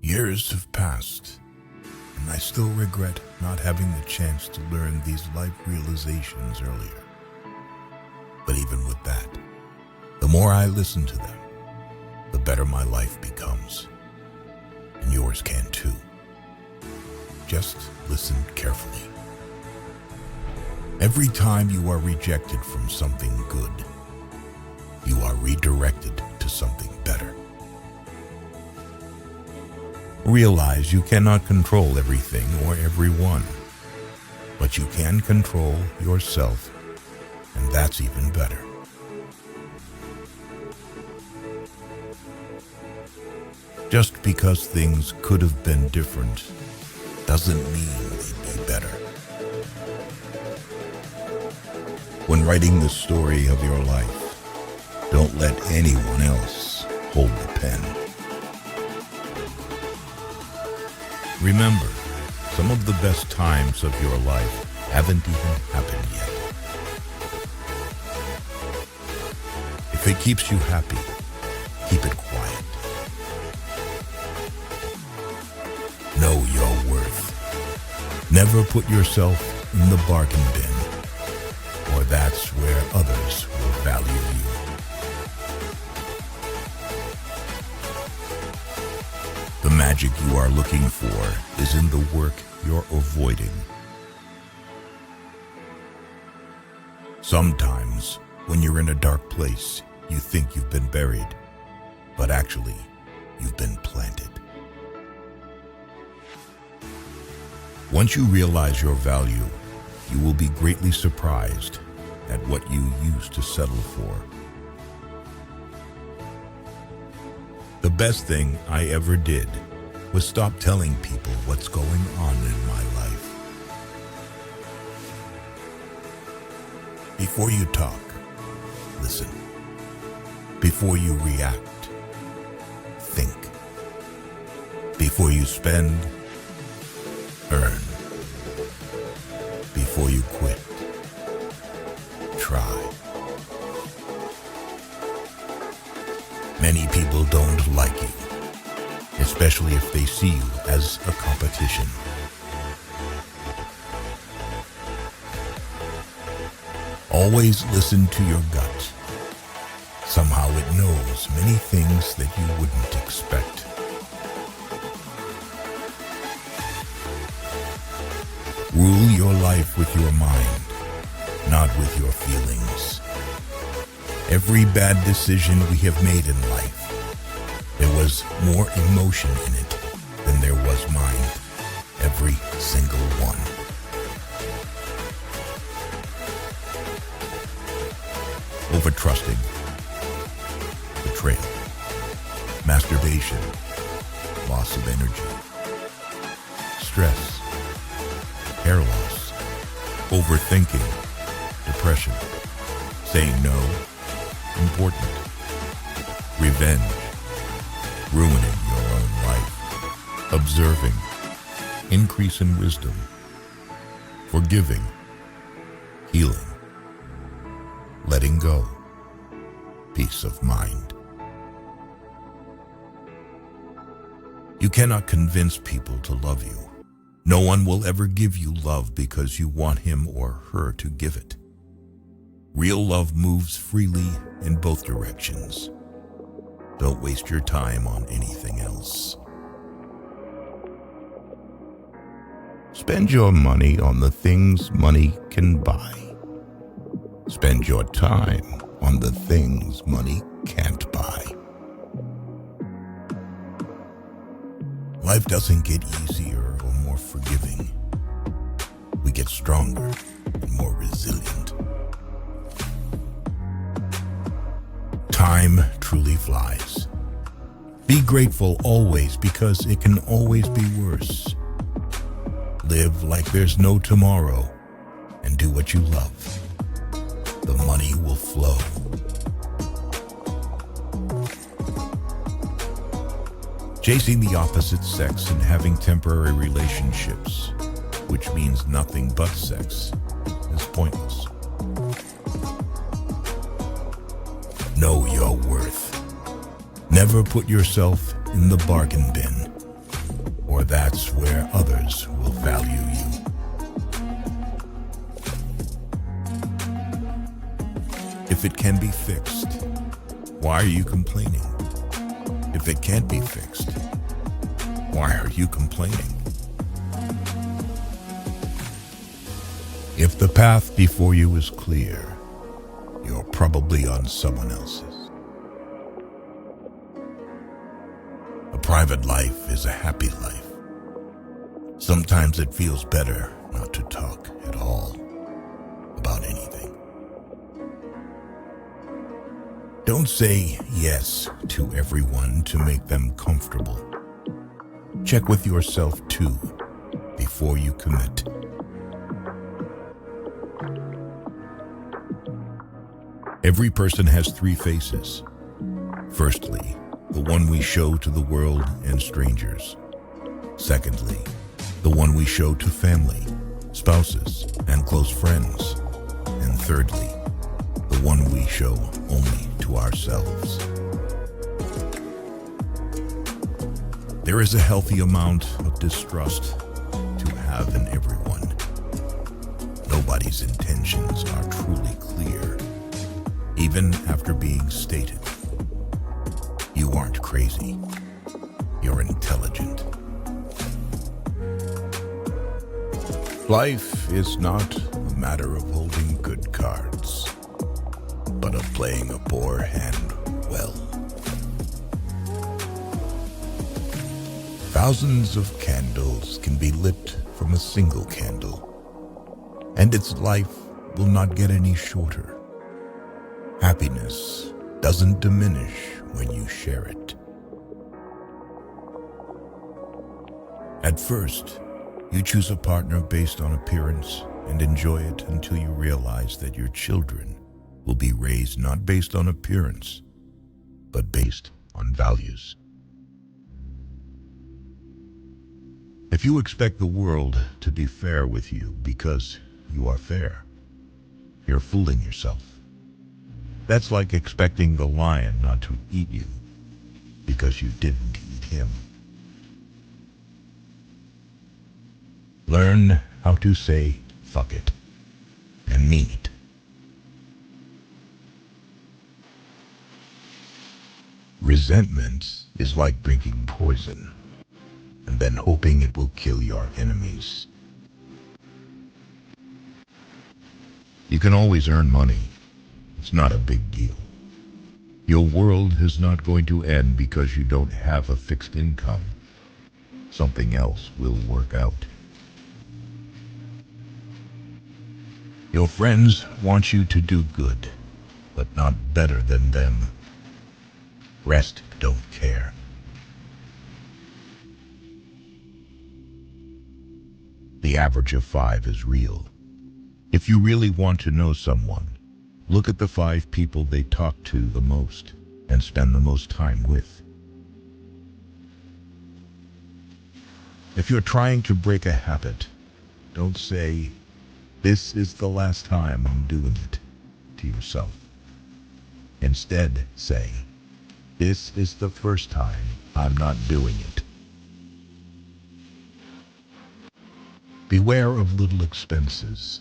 Years have passed, and I still regret not having the chance to learn these life realizations earlier. But even with that, the more I listen to them, the better my life becomes. And yours can too. Just listen carefully. Every time you are rejected from something good, you are redirected to something better. Realize you cannot control everything or everyone, but you can control yourself, and that's even better. Just because things could have been different doesn't mean they'd be better. When writing the story of your life, don't let anyone else hold the pen. Remember, some of the best times of your life haven't even happened yet. If it keeps you happy, keep it quiet. Know your worth. Never put yourself in the bargain bin, or that's where others will value you. The magic you are looking for is in the work you're avoiding. Sometimes, when you're in a dark place, you think you've been buried, but actually, you've been planted. Once you realize your value, you will be greatly surprised at what you used to settle for. The best thing I ever did was stop telling people what's going on in my life. Before you talk, listen. Before you react, think. Before you spend, earn. Before you quit, try. Many people don't like you, especially if they see you as a competition. Always listen to your gut. Somehow it knows many things that you wouldn't expect. Rule your life with your mind, not with your feelings. Every bad decision we have made in life, there was more emotion in it than there was mind. Every single one. Overtrusting, betrayal, masturbation, loss of energy, stress, hair loss, overthinking, depression, saying no, important, revenge, ruining your own life, observing, increase in wisdom, forgiving, healing, letting go, peace of mind. You cannot convince people to love you. No one will ever give you love because you want him or her to give it. Real love moves freely in both directions. Don't waste your time on anything else. Spend your money on the things money can buy. Spend your time on the things money can't buy. Life doesn't get easier or more forgiving. We get stronger and more resilient. Time truly flies. Be grateful always because it can always be worse. Live like there's no tomorrow and do what you love. The money will flow. Chasing the opposite sex and having temporary relationships, which means nothing but sex, is pointless. Know your worth. Never put yourself in the bargain bin, that's where others will value you. If it can be fixed, why are you complaining? If it can't be fixed, why are you complaining? If the path before you is clear, you're probably on someone else's. A private life is a happy life. Sometimes it feels better not to talk at all about anything. Don't say yes to everyone to make them comfortable. Check with yourself too before you commit. Every person has three faces. Firstly, the one we show to the world and strangers. Secondly, the one we show to family, spouses, and close friends. And thirdly, the one we show only to ourselves. There is a healthy amount of distrust to have in everyone. Nobody's intentions are truly clear, even after being stated. You aren't crazy. You're intelligent. Life is not a matter of holding good cards, but of playing a poor hand well. Thousands of candles can be lit from a single candle, and its life will not get any shorter. Happiness doesn't diminish when you share it. At first, you choose a partner based on appearance and enjoy it until you realize that your children will be raised not based on appearance, but based on values. If you expect the world to be fair with you because you are fair, you're fooling yourself. That's like expecting the lion not to eat you because you didn't eat him. Learn how to say fuck it and mean it. Resentment is like drinking poison and then hoping it will kill your enemies. You can always earn money. It's not a big deal. Your world is not going to end because you don't have a fixed income. Something else will work out. Your friends want you to do good, but not better than them. Rest don't care. The average of 5 is real. If you really want to know someone, look at the 5 people they talk to the most and spend the most time with. If you're trying to break a habit, don't say, "This is the last time I'm doing it," to yourself. Instead, say, "This is the first time I'm not doing it." Beware of little expenses.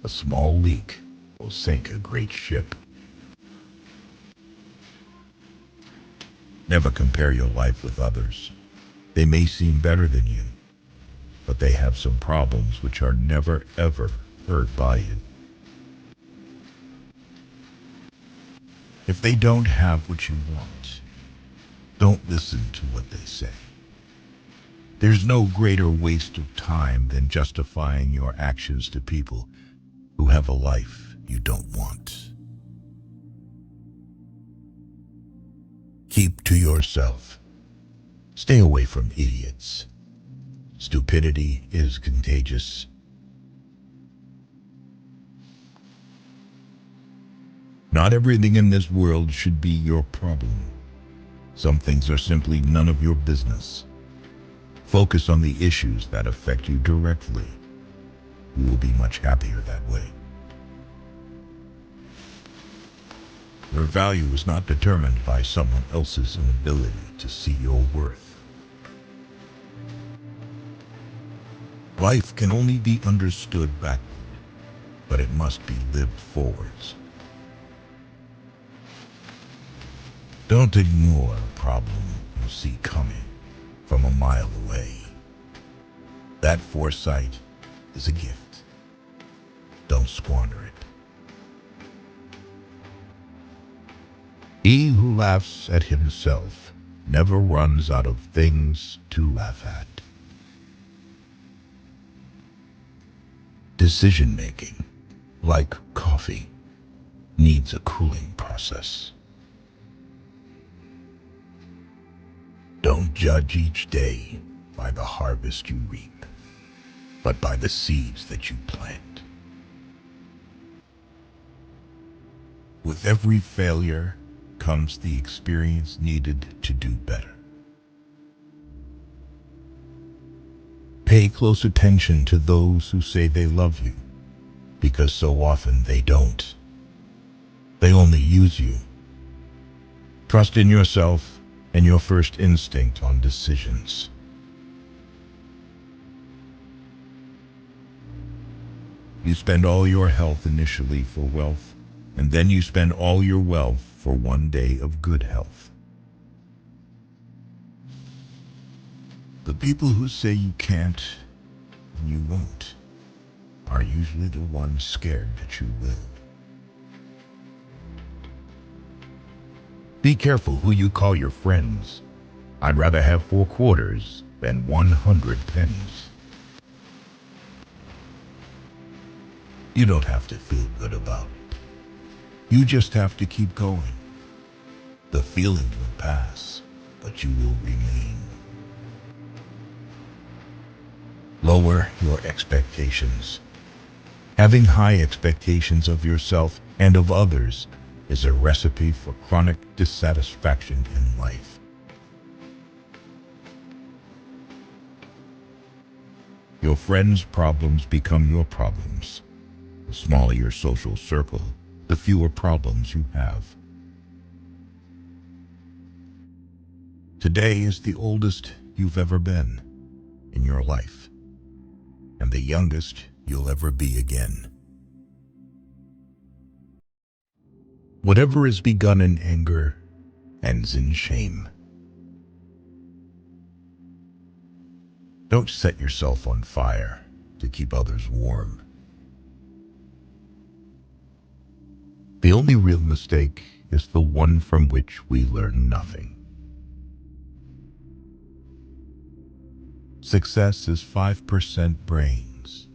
A small leak will sink a great ship. Never compare your life with others. They may seem better than you, but they have some problems which are never ever heard by you. If they don't have what you want, don't listen to what they say. There's no greater waste of time than justifying your actions to people who have a life you don't want. Keep to yourself. Stay away from idiots. Stupidity is contagious. Not everything in this world should be your problem. Some things are simply none of your business. Focus on the issues that affect you directly. You will be much happier that way. Your value is not determined by someone else's inability to see your worth. Life can only be understood backward, but it must be lived forwards. Don't ignore a problem you see coming from a mile away. That foresight is a gift. Don't squander it. He who laughs at himself never runs out of things to laugh at. Decision-making, like coffee, needs a cooling process. Don't judge each day by the harvest you reap, but by the seeds that you plant. With every failure comes the experience needed to do better. Pay close attention to those who say they love you, because so often they don't. They only use you. Trust in yourself and your first instinct on decisions. You spend all your health initially for wealth, and then you spend all your wealth for one day of good health. The people who say you can't and you won't are usually the ones scared that you will. Be careful who you call your friends. I'd rather have 4 quarters than 100 pennies. You don't have to feel good about it. You just have to keep going. The feeling will pass, but you will remain. Lower your expectations. Having high expectations of yourself and of others is a recipe for chronic dissatisfaction in life. Your friends' problems become your problems. The smaller your social circle, the fewer problems you have. Today is the oldest you've ever been in your life, and the youngest you'll ever be again. Whatever is begun in anger ends in shame. Don't set yourself on fire to keep others warm. The only real mistake is the one from which we learn nothing. Success is 5% brains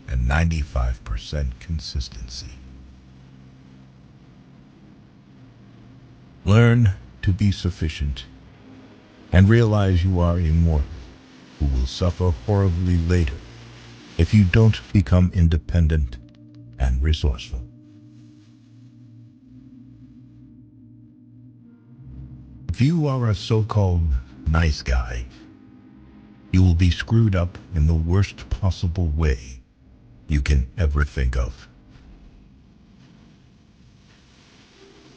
and 95% consistency. Learn to be sufficient and realize you are immortal, who will suffer horribly later if you don't become independent and resourceful. If you are a so-called nice guy, you will be screwed up in the worst possible way you can ever think of.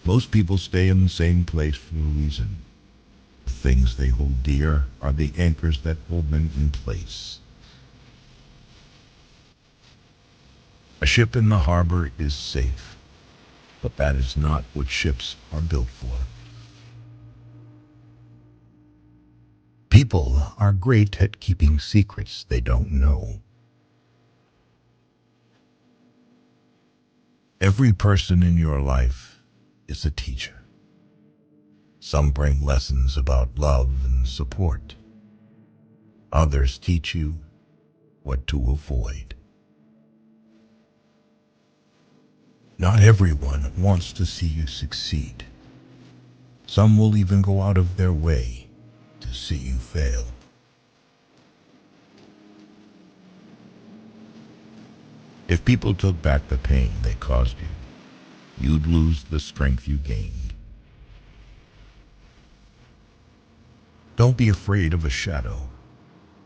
Most people stay in the same place for a reason. The things they hold dear are the anchors that hold them in place. A ship in the harbor is safe, but that is not what ships are built for. People are great at keeping secrets they don't know. Every person in your life is a teacher. Some bring lessons about love and support. Others teach you what to avoid. Not everyone wants to see you succeed. Some will even go out of their way to see you fail. If people took back the pain they caused you, you'd lose the strength you gained. Don't be afraid of a shadow.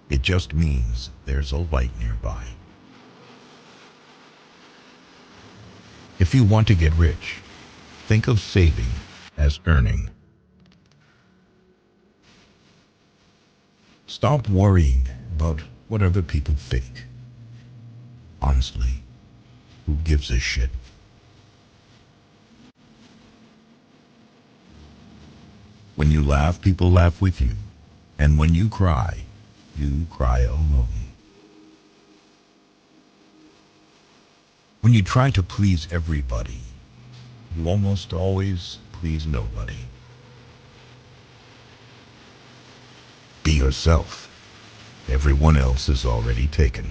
It just means there's a light nearby. If you want to get rich, think of saving as earning. Stop worrying about what other people think. Honestly, who gives a shit? When you laugh, people laugh with you. And when you cry alone. When you try to please everybody, you almost always please nobody. Be yourself. Everyone else is already taken.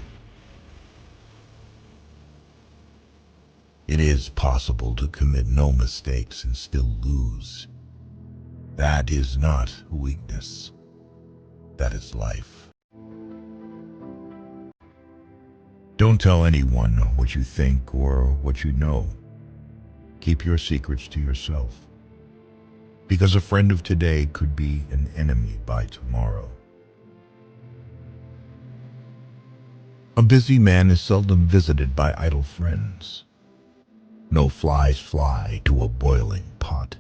It is possible to commit no mistakes and still lose. That is not weakness. That is life. Don't tell anyone what you think or what you know. Keep your secrets to yourself. Because a friend of today could be an enemy by tomorrow. A busy man is seldom visited by idle friends. No flies fly to a boiling pot.